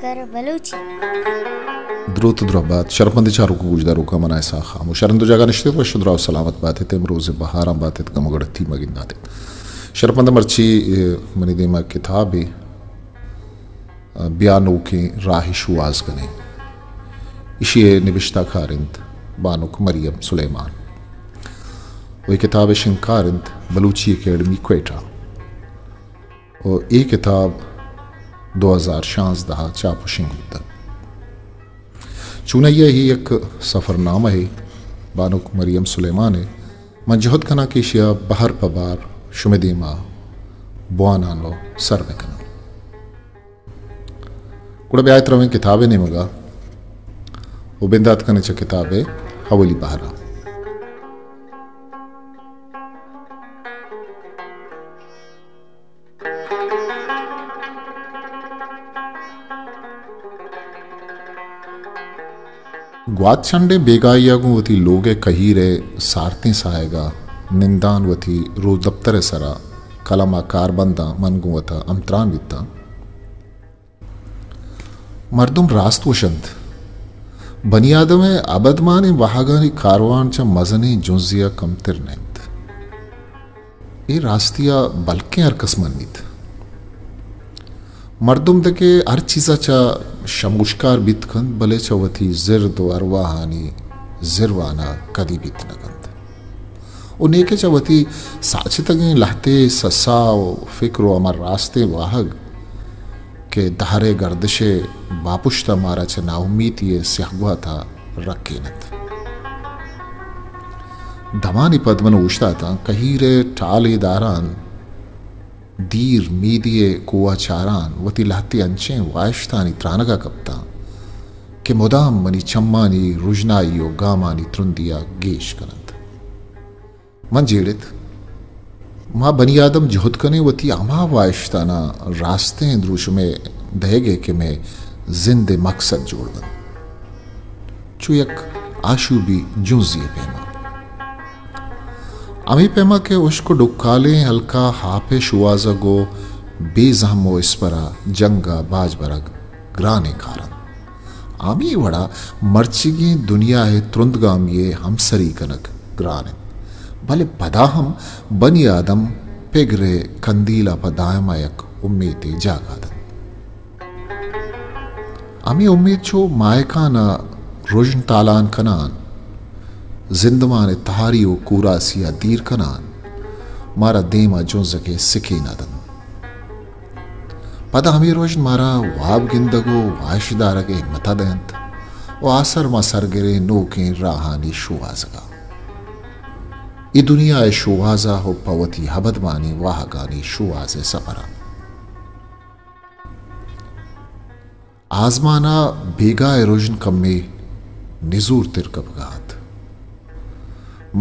कर बलूची द्रुत द्रबात शरपंदी चारू को गुजदा रुका मनाए सा खामो शरंदो जगह निश्ते व शुद्रा सलामत बातें ते रोज़ बहारा बातें गमगड़ती मगिंदा ते शरपंद मर्ची मनी देमा किताब बयानों की राहिशु आज कने इशिए निबिश्ता खारिंद बानुक मरियम सुलेमान वही किताब शिंकारिंद बलूची एकेडमी क्वेटा और ये किताब 2016 चापुशिंग होता चुना यह ही एक सफ़रनामा है बानुक मरियम सुलेमान है मंजहद कना की शिया बहर पबार शुमेदीमा बुआनानो सर में कना कुड़ा ब्यायत रवें किताबें नहीं मगा वो बिंदात कने च किताबें हवली बहरा ग्वात छंडे बेगाइयागु वती लोगे कहीरे सारते साएगा निंदान वती रो दफ्तर सरा कलमा कारबंदा मनगु वता अमत्रान वित्ता मर्दुम रास्त वशंत बनियादमे अबदमाने वहागानी कारवान च मजने जुंजिया कमतिर नंत ये रास्तिया बल्कि अरकसमनित मर्दुम दके हर चीज़ा चा शमुष्कार बितखंद बले चवती जिर्द अरवाहानी जिरवाना कदी बित नगंद उनेके चवती साचितगे लहते ससाव फिक्रो अमर रास्ते वाहग के दहारे गर्दशे बापुश्ता मारा च नाउमीत ये स्यागवा था रखे नत धमानी पद्मन उष्टा था कहीरे टाले दारान दीर मीदिये कुआ चारान वती लहती अंचे वायश्तानी त्रानगा कप्ता के मुदाम मनी चम्मानी रुजनाइयो गामानी त्रुंदिया गेश कनंत मन जेड़ित माँ बनी आदम जुहद कने वती अमा वायश्ताना रास्ते द्रुश में दहेगे के मैं जिंदे मकसद जोड़वन चुयक आशु भी जुंजिए पेमा अमी पेमा के उसको डुक्काले हल्का हाफे शुआजा गो बेजहमो इस्परा जंगा बाज बरग ग्राने कारण आमी वड़ा मर्चिगी दुनिया है त्रुंदगाम ये हमसरी कनक ग्राने भले पदाहम बनी आदम पेगरे कंदीला पदायमायक उम्मीद जागादन अमी उम्मीद छो मायकाना रोजन तालान कनान जिंदमान तहारियो कूरासिया दीर कनान मारा देमा जोंजके सिकी नदन पदा हमी रोजन मारा वाब गिंदगो वाशदारगे हिम्मता दयंत ओ आसर मा सरगरे नोके राहानी शुवाजगा ई दुनिया शुवाजा हो पवती हबदमानी वाहगानी शुवाजे सफरा आजमाना बेगा रोजन कम्मे निजूर तिरकबगात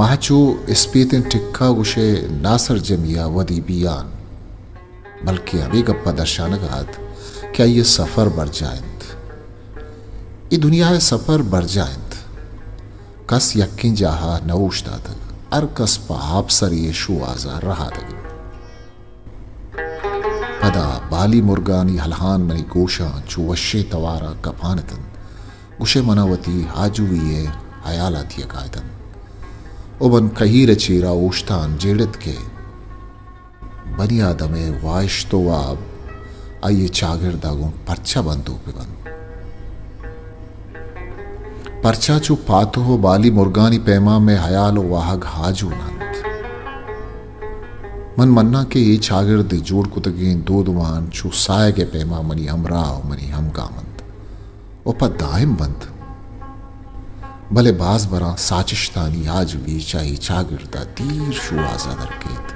महचू स्पीतें टिक्का गुशे नासर जमिया वदी बियान बल्कि अभी गप्पा दर्शानगात क्या ये सफर बर जायंत ये दुनिया सफर बर जायंत कस यक्किन जाहा नवुश्ता तक अर कस पहाब सर ये शुआजा रहा तक पदा बाली मुर्गानी हलहान मनी गोशा चुवशे तवारा कपानतन गुशे मनावती हाजुविये हयाला दिया कायदन ओबन कहीर चीरा ओश्तान जेड़त के बनी आदमे वाइश तो वाब आइए चागिरदागों परचा बंदो पे बन परचा चु पातो हो बाली मुर्गानी पैमा में हयालो वाहग हाजू नंद मन मन्ना के ये चागिरद जोड़ कुतगें दो दुमान चु साय के पैमा मनी हमराव मनी हम गामंद ओपा दाहिम बंद भले बाज बरा साचिश्तानी आज भी चाही चागिरदा दीर शुआजा दरकेत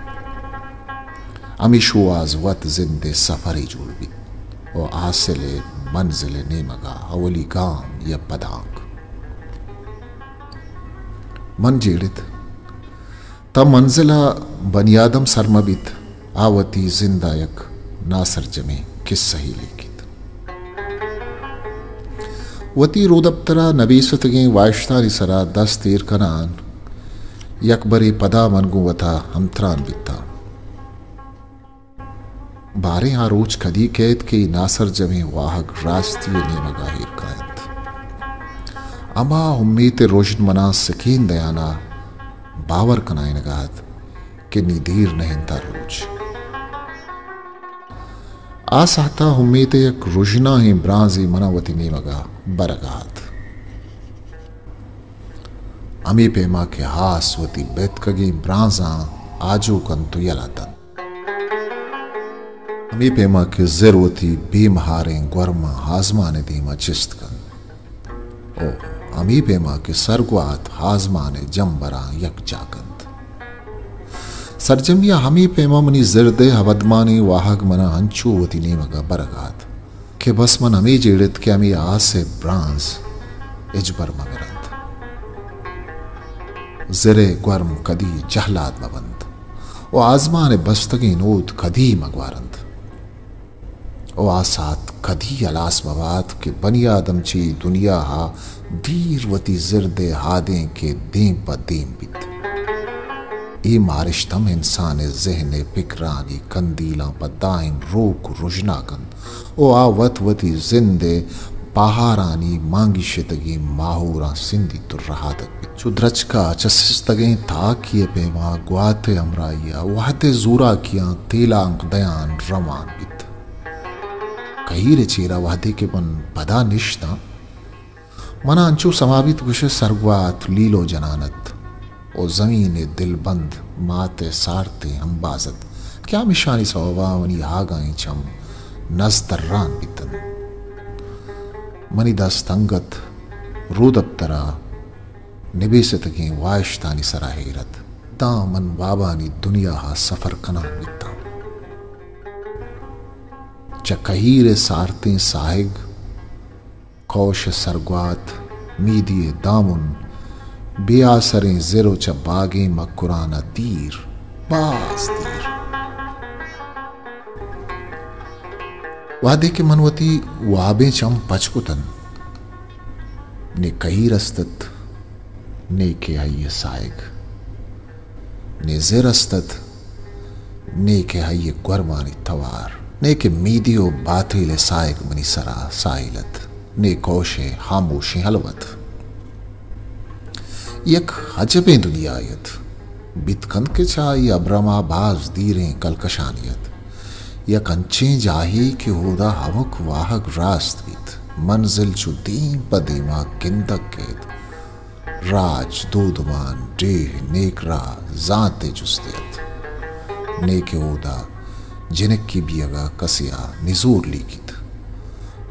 अमी शुआज वत जिंदे सफरी जुड़ भी और आसिले मंजिले नेमगा हवली गाम या पदांग मन जेड़ित तब मंजिला बनियादम सरमबित आवती जिंदायक नासर जमे किस सही लेकित वती रोदप्तरा नबीसतगे वायश्तारी सरा 10 तीर कनान यकबरी पदा मनगु वथा हमत्रान बिता बारे आरोज खदी कैद के नासर जमे वाहक रास्ती नेमगा हिर कायंत अमा उम्मीद रोशन मना सकीन दयाना बावर कनायनगात कि निदीर नहीं था रोज आसाता उम्मीद एक रोजना ही ब्राजी मनावती नेमगा बरगात अमी पेमा के हास वती बेतकगी ब्राजा आजू कंतु यलातन अमी पेमा के जरूरती बीमहारें ग्वर्मा हाजमाने दीमा चिस्तकन ओ अमी पेमा के सरगवात हाजमाने जम्बरा यक जाकंत सरजमिया हमी पेमा मनी जिरदे हवदमानी वाहक मना हंचू वती नीमगा बरगात के बस मन अमी जेड़ित के अमी आसे ब्रांज इजबर ममिरंत जिरे ग्वर्म कदी जहलाद मबंद ओ आजमाने बस्तगी नोद कदी मगवारंद ओ आसात कदी अलास मवाद के बनी आदम ची दुनिया हा दीर वती जिरदे हादे के दीम प दीम बित ई मारिशतम इंसान जहने पिकरानी कंदीला प दाइम रोक रुजनाकन ओ आवत वती जिंदे पहारानी मांगी शितगी माहूरा सिंधी तुर्रहादक बित चुद्रच का चसिस्तगे था किए पेमा ग्वाते अमराइया वहते जूरा किया तेलांक दयान रमान बित कही रे चेरा वादे के पन पदा निश्ता मना अंचू समावित गुशे सरगवात लीलो जनानत ओ जमीने दिलबंद माते सारते अंबाजत क्या मिशानी सवावनी हागाई चम नजदर्रान बितन मनी दस्तंगत रूदब्तरा निबेसत की वायशतानी सराहेरत दामन बाबानी दुनिया हा सफर कना बिता चकहीरे सारते साहिग कौश सरगवात मीदिए दामुन बेआसरें जेरो च बागे मकुराना तीर बास तीर वादे के मनवती वाबे चम पचकुतन ने कही रस्तत ने के हये साइग ने जेरस्तत ने के हये ग्वर्मानी तवार ने के मीदियो बातिले साइग मनी सरा साइलत ने कोशे खामोशी हलवत यक हजबे दुनियायत बितकंद के चाई अब्रमा बाज दीरें कलकशानियत यक अंचे जाही के होदा हवक वाहक रास्त बित मंजिल चु दीम पदीमा किंदक केद राज दूदमान डेह नेकरा जाते जुस्तियत नेके होदा जिनक की बियगा कसिया निजूर लीकित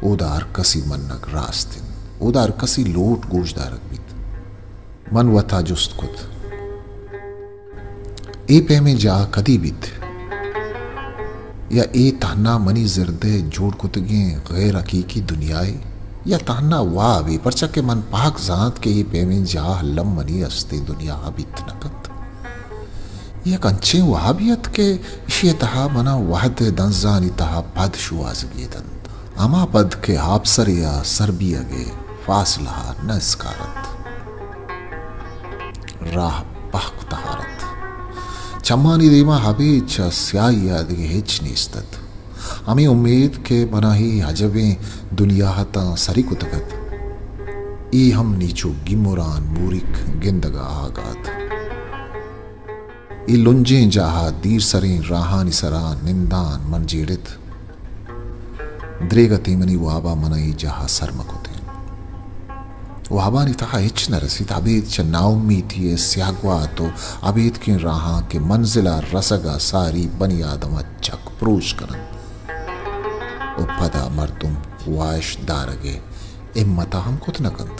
उदार कसी मन्नक रास्तिन उदार कसी लोट गोजदारक बित मन वथा जुस्त कुत ए पे में जा कदी बित या ए ताना मनी जिरदे जोड़ कुतगे गैर हकीकी दुनियाए या ताना वाह वे परचा के मन पाक जात के ये पे में जा हल्लम मनी अस्ते दुनिया बित नकत यह कंचे वहाबियत के इशी तहा मना वहद दंजानी तहा पद शुआजगीदन अमा पद के हापसरिया सरबियगे फासला नस्कारत राह पहक तहारत चम्मानी देमा हबी च स्याई यादगे हिच निस्तत हमें उम्मीद के मना ही हजबे दुनिया हता सरी कुतगत ई हम नीचो गिमुरान मूरिक गिंदगा आगात ई लुंजे जाहा दीर सरें राहानी सरा निंदान मन जेड़ित द्रेगती मनी वाबा मनई जहा सरमकुते वाबानी तहा हिच न रसीद अबीद च नाउम्मीद ये स्यागवा तो अबीद की राहा के मंजिला रसगा सारी बनी आदम चक प्रूश करन उपदा मर्दुम वाश दारगे इम्मता हम कुत नकंत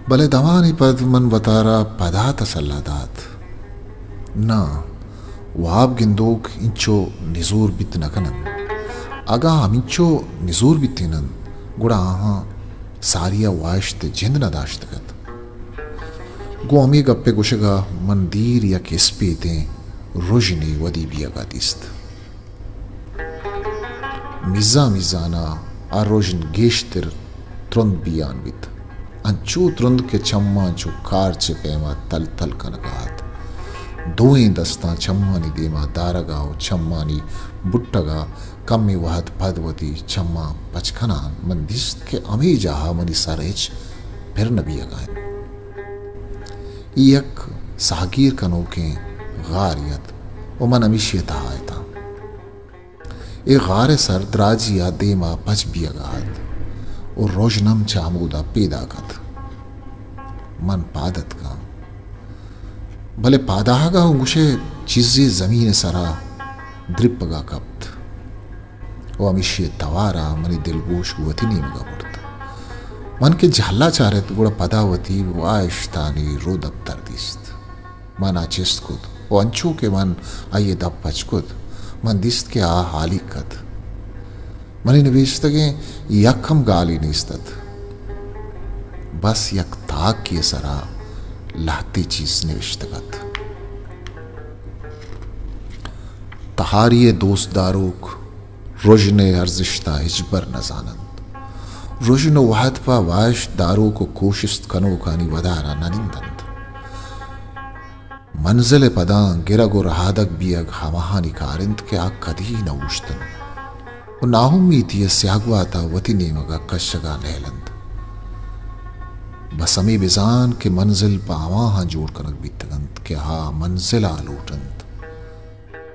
भले दवानी पद मन वतारा पदा तसल्लादात ना वाब गिंदोक इंचो निजूर बित नकनन अगा हमिंचो निजूर बितिनन गुड़ा आहा सारिया वाश्त जिंद न दाश्तगत गो अमी गप्पे गुशगा मंदीर या किस्पीते रोजनी वदी बियगा दिस्त मिजा मिजाना आ रोजन गेश्तिर त्रुंद बियान बित अंचू त्रुंद के चम्मा जो कार चे पेमा तल तल कनगात दोएं दस्ता छम्मानी देमा दारगाओ छम्मानी बुट्टगा कम्मी वहत पदवती छम्मा पचखनान मन दिस्त के अमी जाहा मनी सरेच फिर नबी अगाइन यक सागीर कनोके गारियत ओ मन अमिशियत आयता ए गारे सर द्राजिया देमा पच बियगात और रोजनम चामूदा पैदा कत मन पादत का भले पादागा मुशे चीज़े ज़मीन सरा द्रिपगा कप्त वो अमिशे तवारा मनी दिलगोश वती नहीं मगा पड़ता मन के झाला चारे तो गुड़ा पदावती वाइश्तानी रो दफ्तर दिस्त मन आचिस्त कुद वो अंचू के मन आये दब पचकुद मन दिस्त के आ हाली कद मनी निवेशत के यकम गाली निस्तत बस यक ताक के सरा लाती चीज निविष्टगत तहारिये दोस्त दारूक रोजने अर्जिश्ता हिजबर नजानंद रोजनो वाहद पा वाश दारू को कोशिश कनो कानी वदारा ननिंदंद मंजिल पदा गिरगो रहादक बियग हमाहानी कारिंद के आ कदी न उश्तन वो नाहुमीती स्यागवाता वती नेमगा कशगा नहलंद बसमी बिजान के मंजिल पावा जोड़ कनक बीतगंत के हा मंजिला लूटंत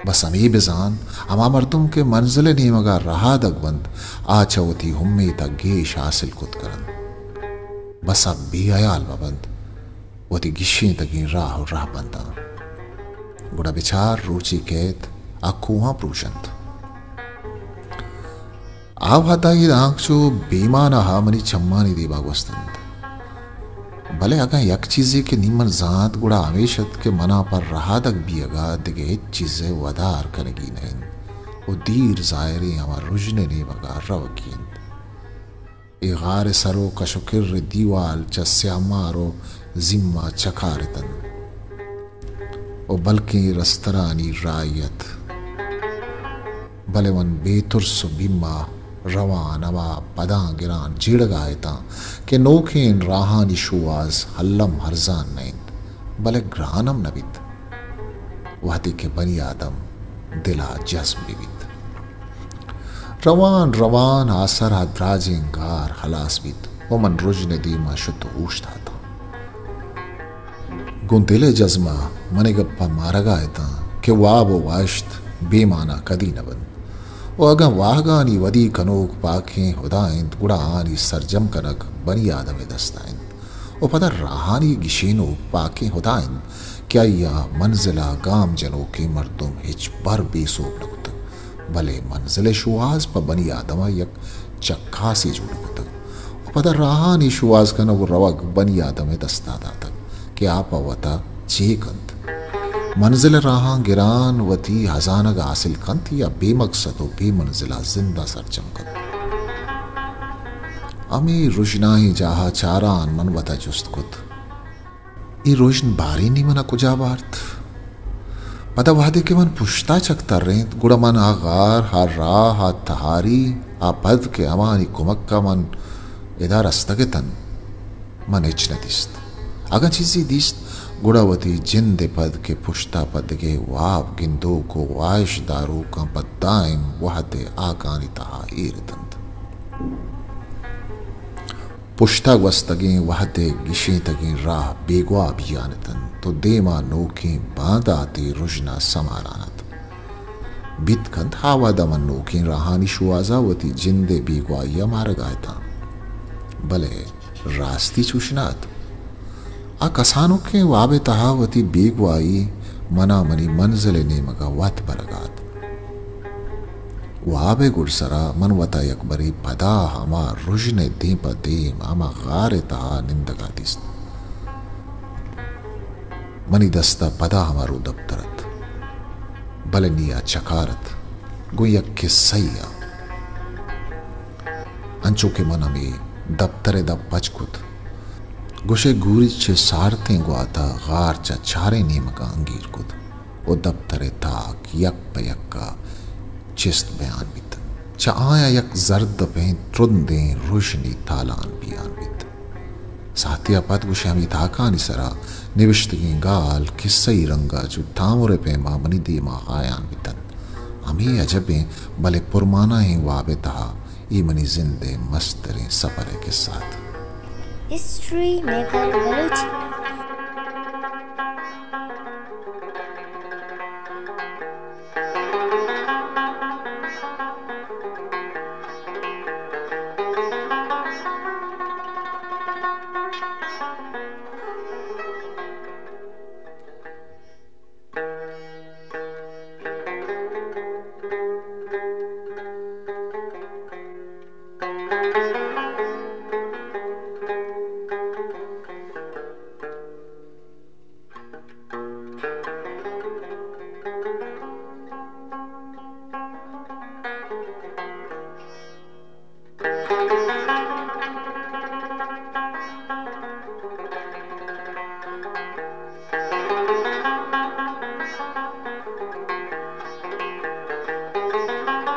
बसमी बिजान अमा मर्दुम के मंजिल नेमगा रहा दगवंत आचवती हुम्मे तक गेश हासिल कुत करन बसा बी अयाल बबंत वती गिशी तगी राह बंदा गुड़ा बिचार रुचि कैत आकुहा प्रूशंत आव हता ही आंखचो बेमाना हा मनी छम्मानी देबा वस्तंत भले अगा यक चीज़े के निमन जात गुड़ा आवेशत के मना पर रहादक बियगा दिगे चीज़े वदार कनगी नहीं वो दीर जायरे हमार रुजने ने बगा रवकीन ए गार सरो कशुकिर दीवाल चस्या मारो जिम्मा चखारतन ओ बल्कि रस्तरानी रायत भले मन बेतुर्स बिम्मा रवान अवा पदा गिरान जीड़गायता के नोखेन राहानी शुआज हल्लम हरजान नैंद भले ग्रानम नबित वहती के बनी आदम दिला जज्म बिबित रवान रवान आसर द्राजेंगार हलास बित वो मन रुजने दीमा शुद्ध ऊष्टा था गुंतिले जज्मा मने गप्पा मारगायता के वाब वाश्त बेमाना कदी न बंद वो अगा वाहगानी वदी कनोक पाखें हुदाइंद गुड़ा आनी सरजम कनक बनी आदमे दस्ताइंद वो पता राहानी गिशेनो पाखें हुदाइंद क्या या मंजिला गाम जनों के मर्दुम हिच पर बेसोब नकुत भले मंजिल शुआज पर बनी आदमा यक चक्का से जुड़ कुत वो पता राहानी शुआज कनक रवक बनी आदमे दस्तादा तक क्या पावता चेकंत मंजिल राहा गिरान वती हजानग हासिल कंत या बेमकसदो बेमंजिला जिंदा सर चमकत अमी रुजनाई जाहा चारान मन वता जुस्त कुत ई रोशन बारी नहीं मना कुजा बार्थ पता वादे के मन पुश्ता चकता रेंत गुड़ा मन आगार हा राह हा तहारी आ पद के अमानी कुमक्का मन इधर अस्तगतन मन इच नदिस्त अगर चीज़ी दिस्त गुड़ावती जिंदे पद के पुश्ता पद के वाब गिंदो को वाइश दारू का पद्दाइम वहते आकानी तहा ईरतंत पुश्ता वस्तगे वहते गिशे तगे राह बेगवा अभियानतन तो देमा नोके बांदाते रुजना समारानत बितकंत हावा दमन नोके राहानी शुआजावती जिंदे बेगवा यमार गायता भले रास्ती चुशनात आ कसानों के वाबे तहावती बेगवाई मना मनी मंजिल नेमगा वत बरगात वाबे गुरसरा मन वता यकबरी पदा हमा रुजने दे पदेम हमा गारे तहा निंदगा दिस्त मनी दस्ता पदा हमारो दफ्तरत बलनिया चकारत गोयक के सैया अंचो के मन में दफ्तरे दब पचकुत गुशे गुरी छे सारते गुआता गार चा छारे नेमका अंगीर कुद वो दफ्तरे ताक यक पयक्का चिस्त बयान बितन चा आया यक जर्द पे त्रुंदे रोशनी तालान बियान बित साथियापात गुशामी थाकानी सरा निविष्टगी गाल किस्सई रंगा जो थामुरे पेमा मनी दीमा आयान बितन अमी अजबे भले पुरमाना ही वाबे तहा ई मनी जिंदे मस्तरे सफरे के साथ हिस्ट्री मेकर बलूची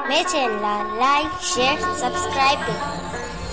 मेरे चैनल लाइक शेयर सब्सक्राइब करें।